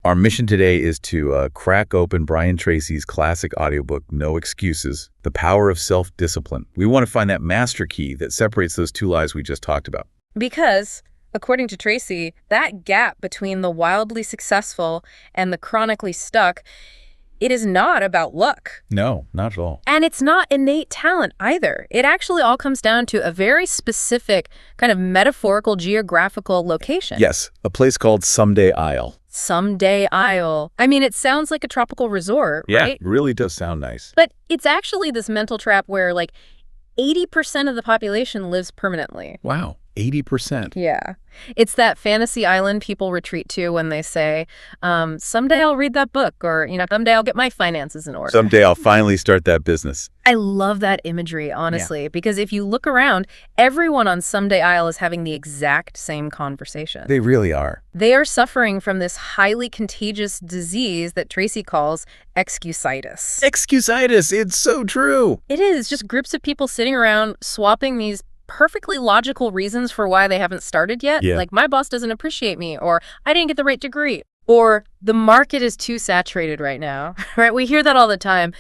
Our mission today is to crack open Brian Tracy's classic audiobook, No Excuses, The Power of Self-Discipline. We want to find that master key that separates those two lives we just talked about. Because, according to Tracy, that gap between the wildly successful and the chronically stuck, it is not about luck. No, not at all. And it's not innate talent either. It actually all comes down to a very specific kind of metaphorical geographical location. Yes, a place called Someday Isle. Someday Isle. I mean, it sounds like a tropical resort, Yeah, right? it really does sound nice. But it's actually this mental trap where, like, 80% of the population lives permanently. Wow, 80%. Yeah. It's that fantasy island people retreat to when they say, someday I'll read that book, or, someday I'll get my finances in order. Someday I'll finally start that business. I love that imagery, honestly, because if you look around, everyone on Someday Isle is having the exact same conversation. They really are. They are suffering from this highly contagious disease that Tracy calls excusitis. Excusitis, it's so true. It is just groups of people sitting around swapping these perfectly logical reasons for why they haven't started yet. Yeah. Like, my boss doesn't appreciate me, or I didn't get the right degree, or the market is too saturated right now, right? We hear that all the time.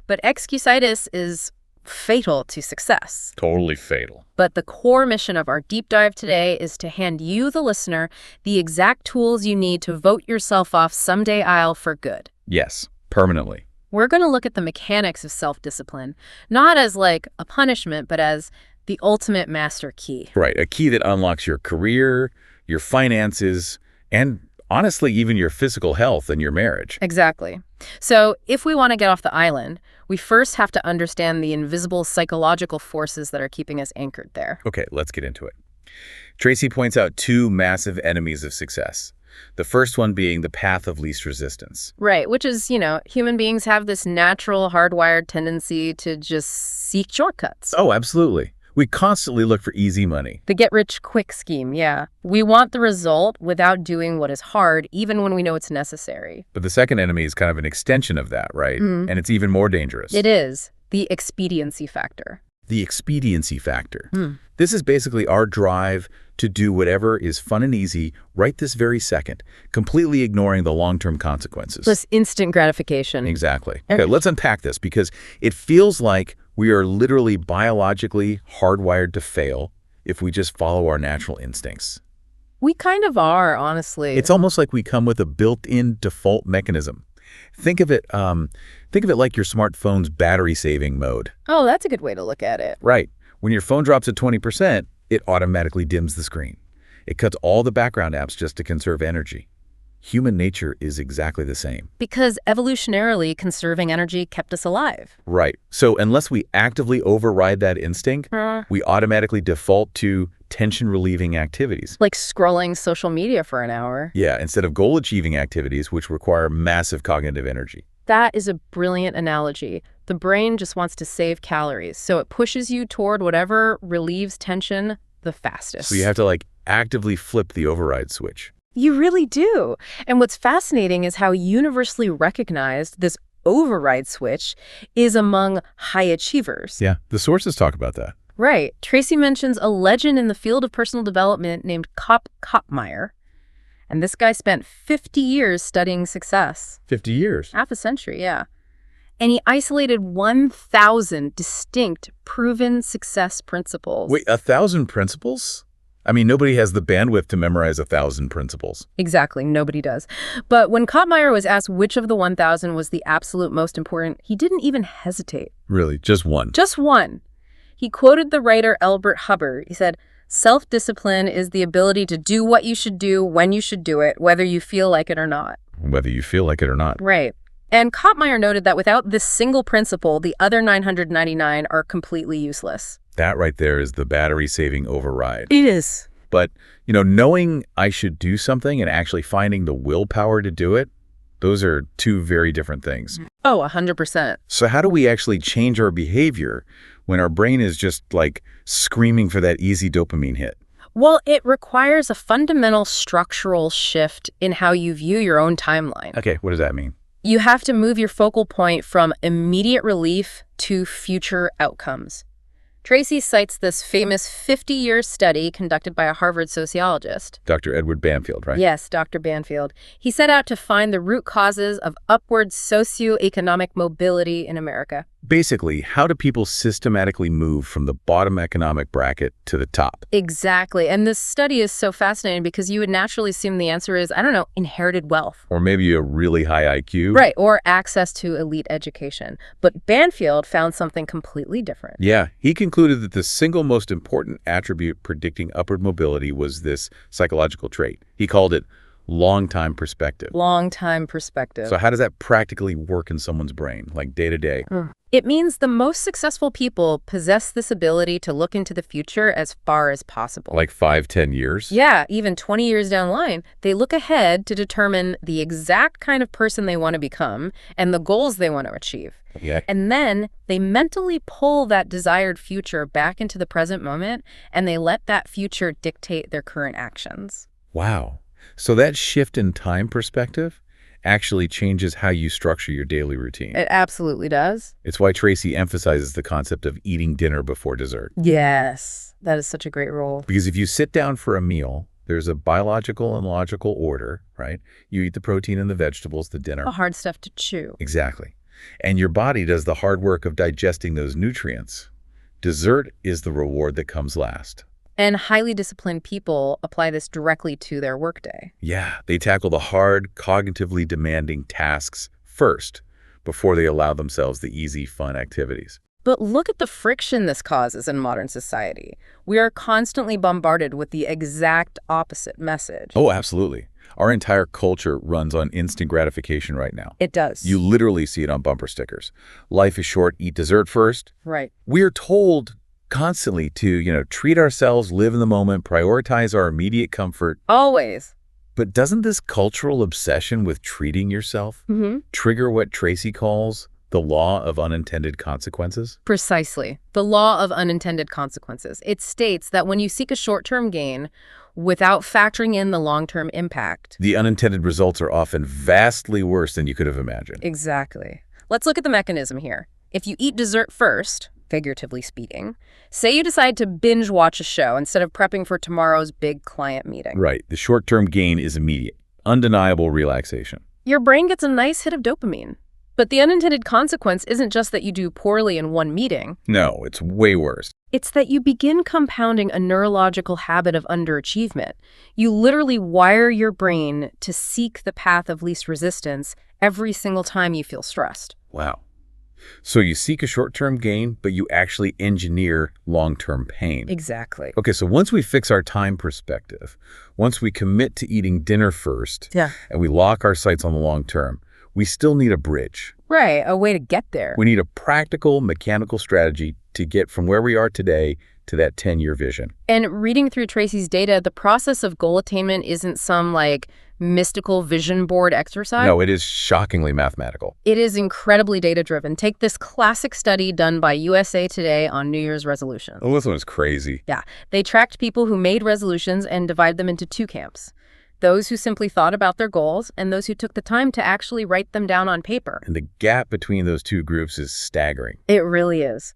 But excusitis is fatal to success. Totally fatal. But the core mission of our deep dive today is to hand you, the listener, the exact tools you need to vote yourself off Someday Isle for good. Yes, permanently. We're going to look at the mechanics of self-discipline, not as like a punishment, but as the ultimate master key. Right, a key that unlocks your career, your finances, and honestly, even your physical health and your marriage. Exactly. So if we want to get off the island, we first have to understand the invisible psychological forces that are keeping us anchored there. Okay, let's get into it. Tracy points out two massive enemies of success. The first one being the path of least resistance. Right, which is, human beings have this natural hardwired tendency to just seek shortcuts. Oh, absolutely. We constantly look for easy money. The get-rich-quick scheme, yeah. We want the result without doing what is hard, even when we know it's necessary. But the second enemy is kind of an extension of that, right? And it's even more dangerous. It is. The expediency factor. The expediency factor. This is basically our drive to do whatever is fun and easy right this very second, completely ignoring the long-term consequences. This instant gratification. Exactly. Okay, let's unpack this because it feels like we are literally biologically hardwired to fail if we just follow our natural instincts. We kind of are, honestly. It's almost like we come with a built-in default mechanism. Think of it like your smartphone's battery-saving mode. Oh, that's a good way to look at it. Right. When your phone drops to 20%, it automatically dims the screen. It cuts all the background apps just to conserve energy. Human nature is exactly the same. Because evolutionarily, conserving energy kept us alive. Right. So unless we actively override that instinct, we automatically default to tension-relieving activities. Like scrolling social media for an hour. Yeah, instead of goal-achieving activities, which require massive cognitive energy. That is a brilliant analogy. The brain just wants to save calories, so it pushes you toward whatever relieves tension the fastest. So you have to, actively flip the override switch. You really do. And what's fascinating is how universally recognized this override switch is among high achievers. Yeah, the sources talk about that. Right. Tracy mentions a legend in the field of personal development named Koppmeyer. And this guy spent 50 years studying success. 50 years? Half a century, yeah. And he isolated 1,000 distinct proven success principles. Wait, 1,000 principles? I mean, nobody has the bandwidth to memorize 1,000 principles. Exactly, nobody does. But when Koppmeyer was asked which of the 1,000 was the absolute most important, he didn't even hesitate. Really, just one? Just one. He quoted the writer Elbert Hubbard. He said, "Self-discipline is the ability to do what you should do when you should do it, whether you feel like it or not." Whether you feel like it or not. Right. And Koppmeyer noted that without this single principle, the other 999 are completely useless. That right there is the battery-saving override. It is. But, knowing I should do something and actually finding the willpower to do it, those are two very different things. Oh, 100%. So how do we actually change our behavior when our brain is just, screaming for that easy dopamine hit? Well, it requires a fundamental structural shift in how you view your own timeline. Okay, what does that mean? You have to move your focal point from immediate relief to future outcomes. Tracy cites this famous 50-year study conducted by a Harvard sociologist. Dr. Edward Banfield, right? Yes, Dr. Banfield. He set out to find the root causes of upward socioeconomic mobility in America. Basically, how do people systematically move from the bottom economic bracket to the top? Exactly. And this study is so fascinating because you would naturally assume the answer is, I don't know, inherited wealth. Or maybe a really high IQ? Right, or access to elite education. But Banfield found something completely different. Yeah, he concluded that the single most important attribute predicting upward mobility was this psychological trait. He called it long-time perspective. Long-time perspective. So how does that practically work in someone's brain, like day to day? It means the most successful people possess this ability to look into the future as far as possible. Like 5, 10 years? Yeah, even 20 years down the line, they look ahead to determine the exact kind of person they want to become and the goals they want to achieve. Yeah. And then they mentally pull that desired future back into the present moment, and they let that future dictate their current actions. Wow. So that shift in time perspective actually changes how you structure your daily routine. It absolutely does. It's why Tracy emphasizes the concept of eating dinner before dessert. Yes, that is such a great rule. Because if you sit down for a meal, there's a biological and logical order, right? You eat the protein and the vegetables, the dinner. The hard stuff to chew. Exactly. And your body does the hard work of digesting those nutrients. Dessert is the reward that comes last. And highly disciplined people apply this directly to their workday. Yeah, they tackle the hard, cognitively demanding tasks first before they allow themselves the easy, fun activities. But look at the friction this causes in modern society. We are constantly bombarded with the exact opposite message. Oh, absolutely. Our entire culture runs on instant gratification right now. It does. You literally see it on bumper stickers. Life is short, eat dessert first. Right. We're told constantly to, treat ourselves, live in the moment, prioritize our immediate comfort. Always. But doesn't this cultural obsession with treating yourself trigger what Tracy calls the law of unintended consequences? Precisely. The law of unintended consequences. It states that when you seek a short-term gain without factoring in the long-term impact, the unintended results are often vastly worse than you could have imagined. Exactly. Let's look at the mechanism here. If you eat dessert first, figuratively speaking, say you decide to binge watch a show instead of prepping for tomorrow's big client meeting. Right. The short-term gain is immediate, undeniable relaxation. Your brain gets a nice hit of dopamine. But the unintended consequence isn't just that you do poorly in one meeting. No, it's way worse. It's that you begin compounding a neurological habit of underachievement. You literally wire your brain to seek the path of least resistance every single time you feel stressed. Wow. So you seek a short-term gain, but you actually engineer long-term pain. Exactly. Okay, so once we fix our time perspective, once we commit to eating dinner first, and we lock our sights on the long term, we still need a bridge. Right, a way to get there. We need a practical, mechanical strategy to get from where we are today to that 10-year vision. And reading through Tracy's data, the process of goal attainment isn't some, mystical vision board exercise. No, it is shockingly mathematical. It is incredibly data-driven. Take this classic study done by USA Today on New Year's resolutions. Oh, this one is crazy. Yeah. They tracked people who made resolutions and divided them into two camps. Those who simply thought about their goals and those who took the time to actually write them down on paper. And the gap between those two groups is staggering. It really is.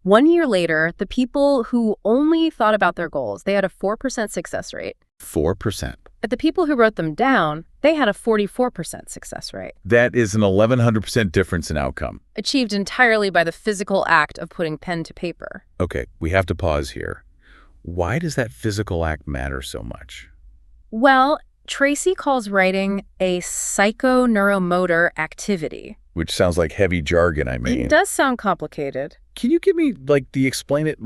1 year later, the people who only thought about their goals, they had a 4% success rate. 4%. But the people who wrote them down, they had a 44% success rate. That is an 1,100% difference in outcome. Achieved entirely by the physical act of putting pen to paper. Okay, we have to pause here. Why does that physical act matter so much? Well, Tracy calls writing a psychoneuromotor activity. Which sounds like heavy jargon, I mean. It does sound complicated. Can you give me, the explain it,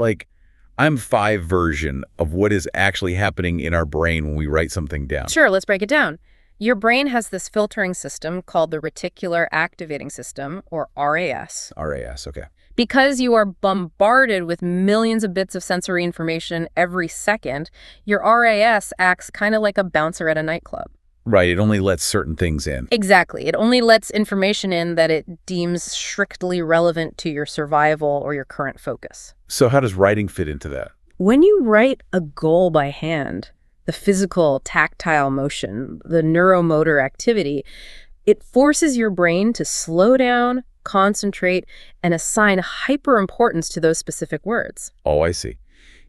I'm 5 version of what is actually happening in our brain when we write something down? Sure, let's break it down. Your brain has this filtering system called the reticular activating system, or RAS. RAS, okay. Because you are bombarded with millions of bits of sensory information every second, your RAS acts kind of like a bouncer at a nightclub. Right, it only lets certain things in. Exactly. It only lets information in that it deems strictly relevant to your survival or your current focus. So how does writing fit into that? When you write a goal by hand, the physical, tactile motion, the neuromotor activity, it forces your brain to slow down, concentrate, and assign hyper-importance to those specific words. Oh, I see.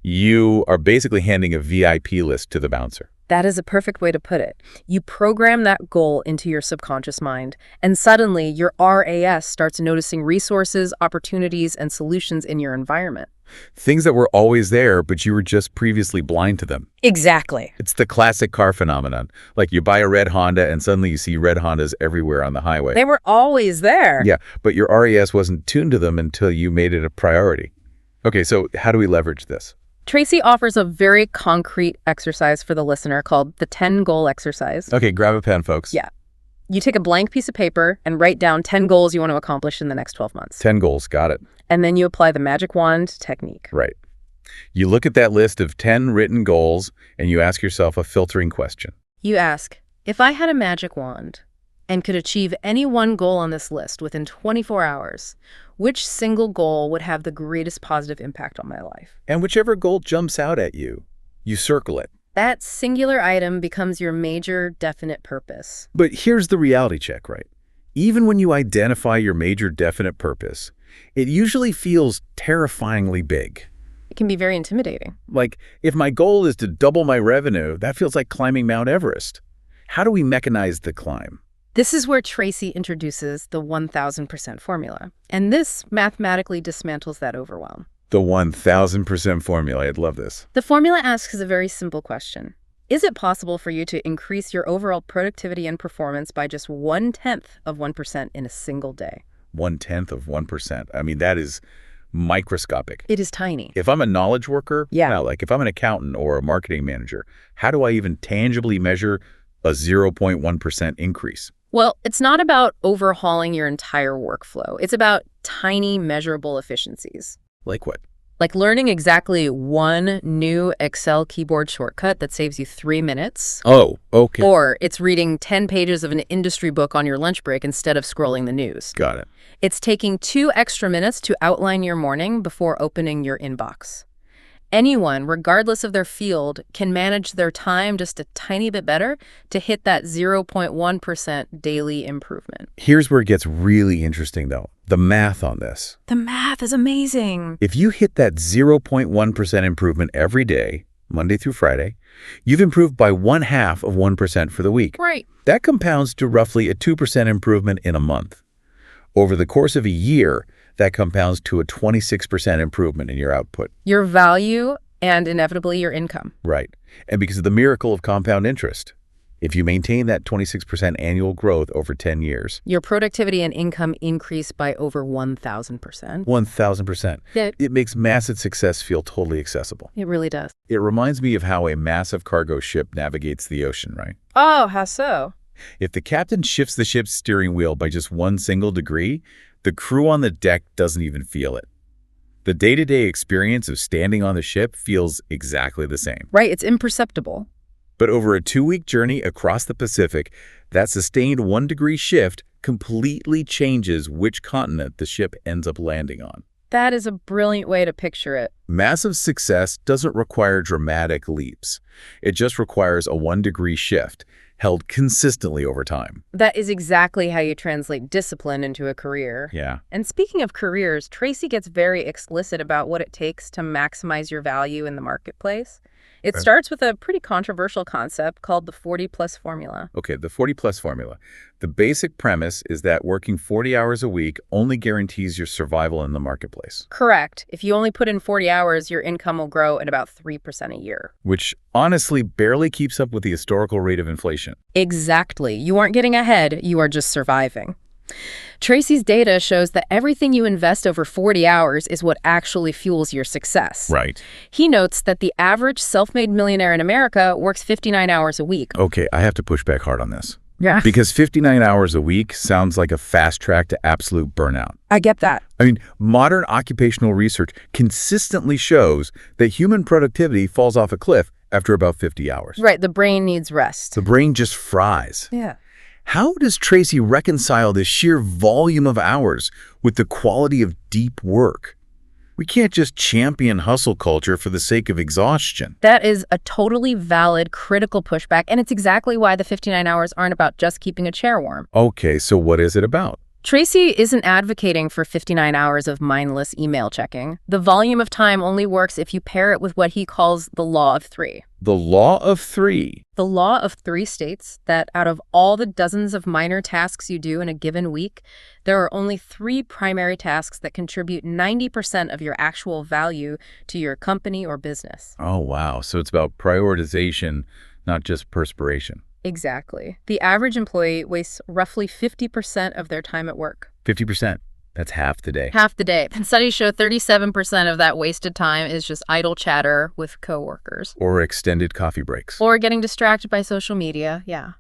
You are basically handing a VIP list to the bouncer. That is a perfect way to put it. You program that goal into your subconscious mind, and suddenly your RAS starts noticing resources, opportunities, and solutions in your environment. Things that were always there, but you were just previously blind to them. Exactly. It's the classic car phenomenon. Like you buy a red Honda and suddenly you see red Hondas everywhere on the highway. They were always there. Yeah, but your RAS wasn't tuned to them until you made it a priority. Okay, so how do we leverage this? Tracy offers a very concrete exercise for the listener called the 10-goal exercise. Okay, grab a pen, folks. Yeah. You take a blank piece of paper and write down 10 goals you want to accomplish in the next 12 months. 10 goals, got it. And then you apply the magic wand technique. Right. You look at that list of 10 written goals and you ask yourself a filtering question. You ask, if I had a magic wand and could achieve any one goal on this list within 24 hours, which single goal would have the greatest positive impact on my life? And whichever goal jumps out at you, you circle it. That singular item becomes your major definite purpose. But here's the reality check, right? Even when you identify your major definite purpose, it usually feels terrifyingly big. It can be very intimidating. Like, if my goal is to double my revenue, that feels like climbing Mount Everest. How do we mechanize the climb? This is where Tracy introduces the 1000% formula. And this mathematically dismantles that overwhelm. The 1000% formula. I'd love this. The formula asks a very simple question. Is it possible for you to increase your overall productivity and performance by just 0.1% in a single day? 0.1%. I mean, that is microscopic. It is tiny. If I'm a knowledge worker, Yeah. like if I'm an accountant or a marketing manager, how do I even tangibly measure a 0.1% increase? Well, it's not about overhauling your entire workflow. It's about tiny, measurable efficiencies. Like what? Like learning exactly one new Excel keyboard shortcut that saves you 3 minutes. Oh, okay. Or it's reading 10 pages of an industry book on your lunch break instead of scrolling the news. Got it. It's taking 2 extra minutes to outline your morning before opening your inbox. Anyone, regardless of their field, can manage their time just a tiny bit better to hit that 0.1% daily improvement. Here's where it gets really interesting, though. The math on this. The math is amazing. If you hit that 0.1% improvement every day, Monday through Friday, you've improved by 0.5% for the week. Right. That compounds to roughly a 2% improvement in a month. Over the course of a year, that compounds to a 26% improvement in your output. Your value and inevitably your income. Right. And because of the miracle of compound interest, if you maintain that 26% annual growth over 10 years, Your productivity and income increase by over 1,000%. 1,000%. Yeah. It makes massive success feel totally accessible. It really does. It reminds me of how a massive cargo ship navigates the ocean, right? Oh, how so? If the captain shifts the ship's steering wheel by just 1 single degree, the crew on the deck doesn't even feel it. The day-to-day experience of standing on the ship feels exactly the same. Right, it's imperceptible. But over a 2-week journey across the Pacific, that sustained 1-degree shift completely changes which continent the ship ends up landing on. That is a brilliant way to picture it. Massive success doesn't require dramatic leaps. It just requires a 1-degree shift, held consistently over time. That is exactly how you translate discipline into a career. Yeah. And speaking of careers, Tracy gets very explicit about what it takes to maximize your value in the marketplace. It Right. starts with a pretty controversial concept called the 40-plus formula. Okay, the 40-plus formula. The basic premise is that working 40 hours a week only guarantees your survival in the marketplace, Correct. If you only put in 40 hours, your income will grow at about 3% a year. which honestly barely keeps up with the historical rate of inflation. Exactly. You aren't getting ahead, you are just surviving. Tracy's data shows that everything you invest over 40 hours is what actually fuels your success. Right. He notes that the average self-made millionaire in America works 59 hours a week. Okay, I have to push back hard on this. Yeah. Because 59 hours a week sounds like a fast track to absolute burnout. I get that. I mean, modern occupational research consistently shows that human productivity falls off a cliff after about 50 hours. Right, the brain needs rest. The brain just fries. Yeah. How does Tracy reconcile the sheer volume of hours with the quality of deep work? We can't just champion hustle culture for the sake of exhaustion. That is a totally valid, critical pushback, and it's exactly why the 59 hours aren't about just keeping a chair warm. Okay, so what is it about? Tracy isn't advocating for 59 hours of mindless email checking. The volume of time only works if you pair it with what he calls the law of three. The law of three. The law of three states that out of all the dozens of minor tasks you do in a given week, there are only three primary tasks that contribute 90% of your actual value to your company or business. Oh, wow. So it's about prioritization, not just perspiration. Exactly. The average employee wastes roughly 50% of their time at work. 50%. That's half the day. Half the day. And studies show 37% of that wasted time is just idle chatter with coworkers. Or extended coffee breaks. Or getting distracted by social media, yeah.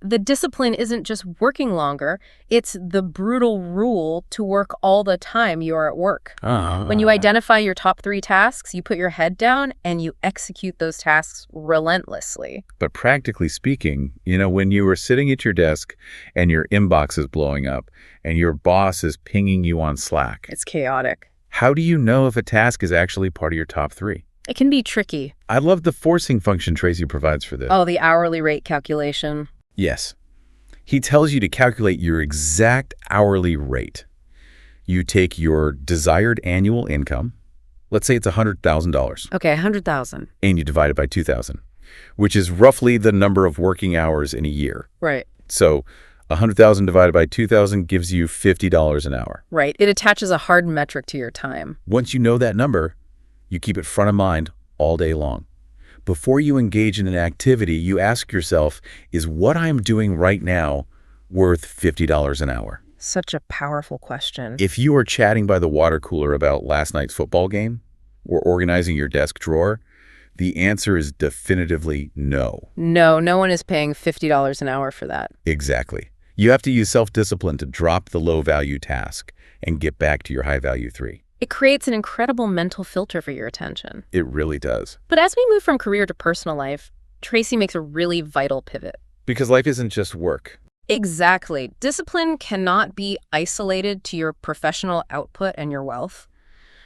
The discipline isn't just working longer, it's the brutal rule to work all the time you're at work. When you identify your top three tasks, you put your head down and you execute those tasks relentlessly. But practically speaking, when you are sitting at your desk and your inbox is blowing up and your boss is pinging you on Slack, It's chaotic. how do you know if a task is actually part of your top three? It can be tricky. I love the forcing function Tracy provides for this. Oh, the hourly rate calculation. Yes. He tells you to calculate your exact hourly rate. You take your desired annual income, let's say it's $100,000, Okay, 100,000. and you divide it by 2,000, which is roughly the number of working hours in a year. Right. So 100,000 divided by 2,000 gives you $50 an hour. Right. It attaches a hard metric to your time. Once you know that number, you keep it front of mind all day long. Before you engage in an activity, you ask yourself, is what I'm doing right now worth $50 an hour? Such a powerful question. If you are chatting by the water cooler about last night's football game or organizing your desk drawer, the answer is definitively no. No one is paying $50 an hour for that. Exactly. You have to use self-discipline to drop the low-value task and get back to your high-value three. It creates an incredible mental filter for your attention. It really does. But as we move from career to personal life, Tracy makes a really vital pivot. Because life isn't just work. Exactly. Discipline cannot be isolated to your professional output and your wealth.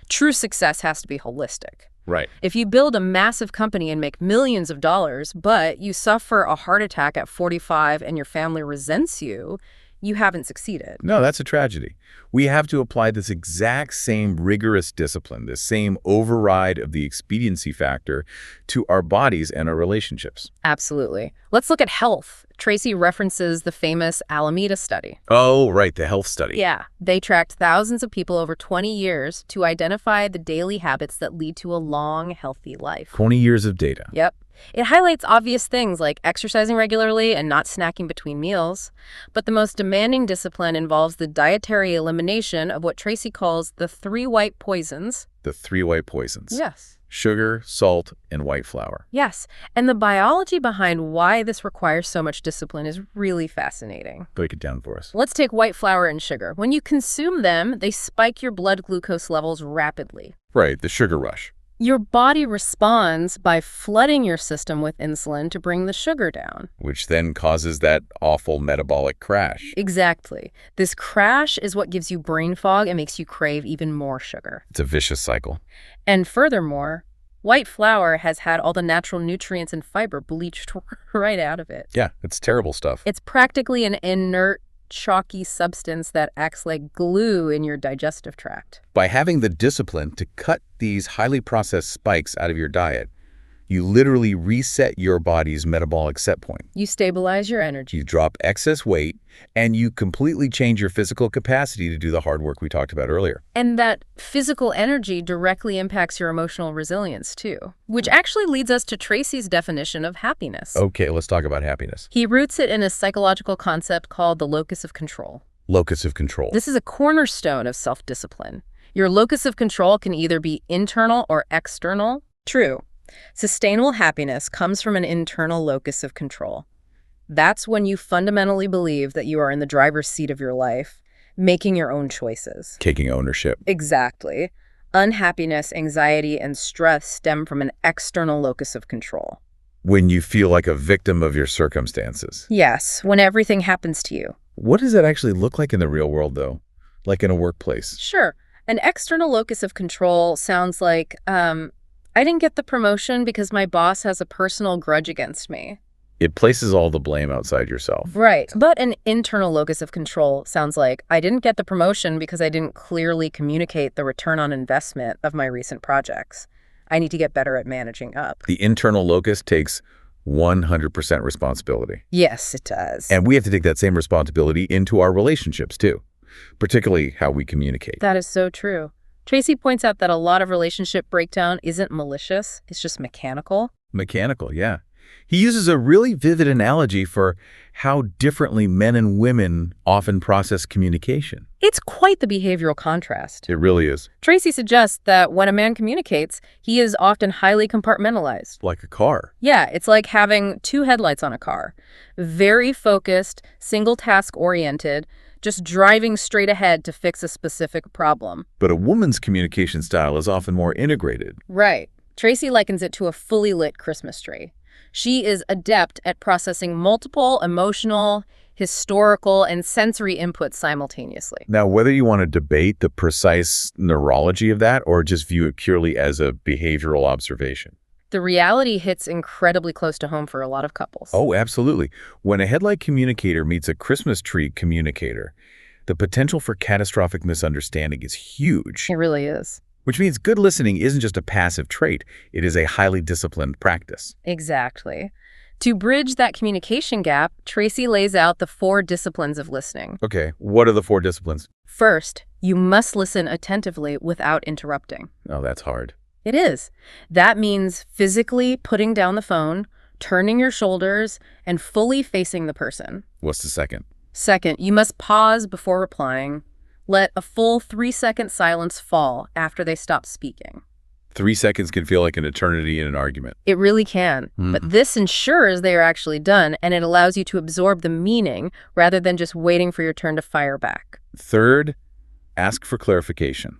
True success has to be holistic. Right. If you build a massive company and make millions of dollars, but you suffer a heart attack at 45 and your family resents you, you haven't succeeded. No, that's a tragedy. We have to apply this exact same rigorous discipline, this same override of the expediency factor to our bodies and our relationships. Absolutely. Let's look at health. Tracy references the famous Alameda study. Oh, right, the health study. Yeah, they tracked thousands of people over 20 years to identify the daily habits that lead to a long, healthy life. 20 years of data. Yep. It highlights obvious things like exercising regularly and not snacking between meals. But the most demanding discipline involves the dietary elimination of what Tracy calls the three white poisons. The three white poisons. Yes. Sugar, salt, and white flour. Yes. And the biology behind why this requires so much discipline is really fascinating. Break it down for us. Let's take white flour and sugar. When you consume them, they spike your blood glucose levels rapidly. Right, the sugar rush. Your body responds by flooding your system with insulin to bring the sugar down. Which then causes that awful metabolic crash. Exactly. This crash is what gives you brain fog and makes you crave even more sugar. It's a vicious cycle. And furthermore, white flour has had all the natural nutrients and fiber bleached right out of it. Yeah, it's terrible stuff. It's practically an inert, chalky substance that acts like glue in your digestive tract. By having the discipline to cut these highly processed spikes out of your diet, you literally reset your body's metabolic set point. You stabilize your energy. You drop excess weight, and you completely change your physical capacity to do the hard work we talked about earlier. And that physical energy directly impacts your emotional resilience, too, which actually leads us to Tracy's definition of happiness. Okay, let's talk about happiness. He roots it in a psychological concept called the locus of control. Locus of control. This is a cornerstone of self-discipline. Your locus of control can either be internal or external. True. Sustainable happiness comes from an internal locus of control. That's when you fundamentally believe that you are in the driver's seat of your life, making your own choices. Taking ownership. Exactly. Unhappiness, anxiety, and stress stem from an external locus of control. When you feel like a victim of your circumstances. Yes, when everything happens to you. What does that actually look like in the real world, though? Like in a workplace? Sure. An external locus of control sounds like, I didn't get the promotion because my boss has a personal grudge against me. It places all the blame outside yourself. Right. But an internal locus of control sounds like, I didn't get the promotion because I didn't clearly communicate the return on investment of my recent projects. I need to get better at managing up. The internal locus takes 100% responsibility. Yes, it does. And we have to take that same responsibility into our relationships, too, particularly how we communicate. That is so true. Tracy points out that a lot of relationship breakdown isn't malicious, it's just mechanical. Mechanical, yeah. He uses a really vivid analogy for how differently men and women often process communication. It's quite the behavioral contrast. It really is. Tracy suggests that when a man communicates, he is often highly compartmentalized. Like a car. Yeah, it's like having two headlights on a car. Very focused, single task oriented, just driving straight ahead to fix a specific problem. But a woman's communication style is often more integrated. Right. Tracy likens it to a fully lit Christmas tree. She is adept at processing multiple emotional, historical, and sensory inputs simultaneously. Now, whether you want to debate the precise neurology of that or just view it purely as a behavioral observation. The reality hits incredibly close to home for a lot of couples. Oh, absolutely. When a headlight communicator meets a Christmas tree communicator, the potential for catastrophic misunderstanding is huge. It really is. Which means good listening isn't just a passive trait. It is a highly disciplined practice. Exactly. To bridge that communication gap, Tracy lays out the 4 disciplines of listening. Okay, what are the 4 disciplines? First, you must listen attentively without interrupting. Oh, that's hard. It is. That means physically putting down the phone, turning your shoulders, and fully facing the person. What's the second? Second, you must pause before replying. Let a full 3-second silence fall after they stop speaking. 3 seconds can feel like an eternity in an argument. It really can. But this ensures they are actually done, and it allows you to absorb the meaning rather than just waiting for your turn to fire back. Third, ask for clarification.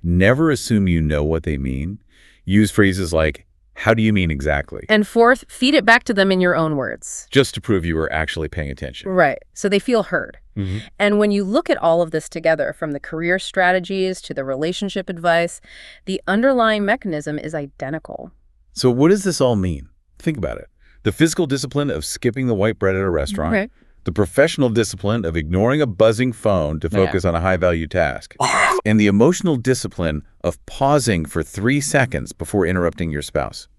Never assume you know what they mean. Use phrases like, how do you mean exactly? And fourth, feed it back to them in your own words. Just to prove you were actually paying attention. Right. So they feel heard. And when you look at all of this together, from the career strategies to the relationship advice, the underlying mechanism is identical. So what does this all mean? Think about it. The physical discipline of skipping the white bread at a restaurant. Right. The professional discipline of ignoring a buzzing phone to focus on a high-value task. And the emotional discipline of pausing for 3 seconds before interrupting your spouse.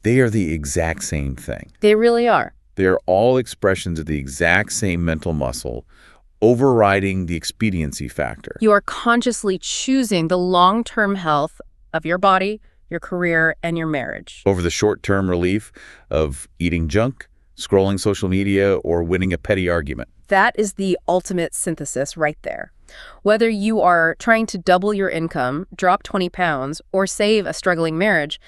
They are the exact same thing. They really are. They are all expressions of the exact same mental muscle, overriding the expediency factor. You are consciously choosing the long-term health of your body, your career, and your marriage. Over the short-term relief of eating junk, scrolling social media, or winning a petty argument. That is the ultimate synthesis right there. Whether you are trying to double your income, drop 20 pounds, or save a struggling marriage,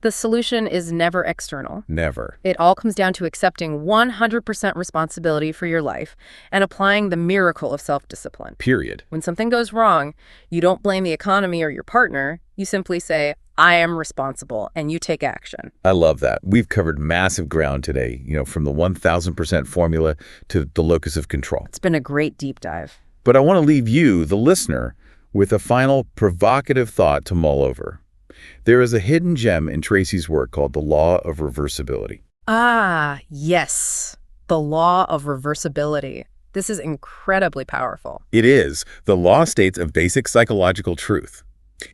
the solution is never external. Never. It all comes down to accepting 100% responsibility for your life and applying the miracle of self-discipline. Period. When something goes wrong, you don't blame the economy or your partner. You simply say, I am responsible, and you take action. I love that. We've covered massive ground today, from the 1000% formula to the locus of control. It's been a great deep dive. But I want to leave you, the listener, with a final provocative thought to mull over. There is a hidden gem in Tracy's work called the law of reversibility. Ah, yes. The law of reversibility. This is incredibly powerful. It is. The law states a basic psychological truth.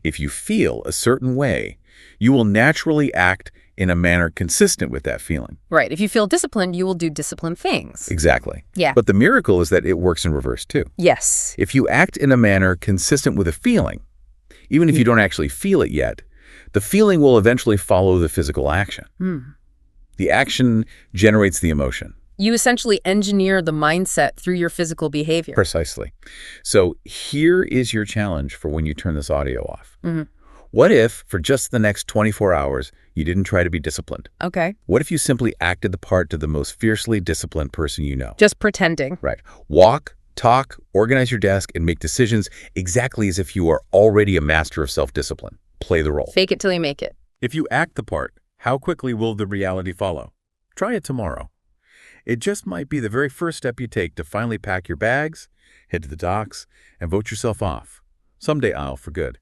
If you feel a certain way, you will naturally act in a manner consistent with that feeling. Right. If you feel disciplined, you will do disciplined things. Exactly. Yeah. But the miracle is that it works in reverse, too. Yes. If you act in a manner consistent with a feeling, even if you don't actually feel it yet, the feeling will eventually follow the physical action. The action generates the emotion. You essentially engineer the mindset through your physical behavior. Precisely. So here is your challenge for when you turn this audio off. What if, for just the next 24 hours, you didn't try to be disciplined? Okay. What if you simply acted the part to the most fiercely disciplined person you know? Just pretending. Right. Walk, talk, organize your desk, and make decisions exactly as if you are already a master of self-discipline. Play the role. Fake it till you make it. If you act the part, how quickly will the reality follow? Try it tomorrow. It just might be the very first step you take to finally pack your bags, head to the docks, and vote yourself off. Someday I'll for good.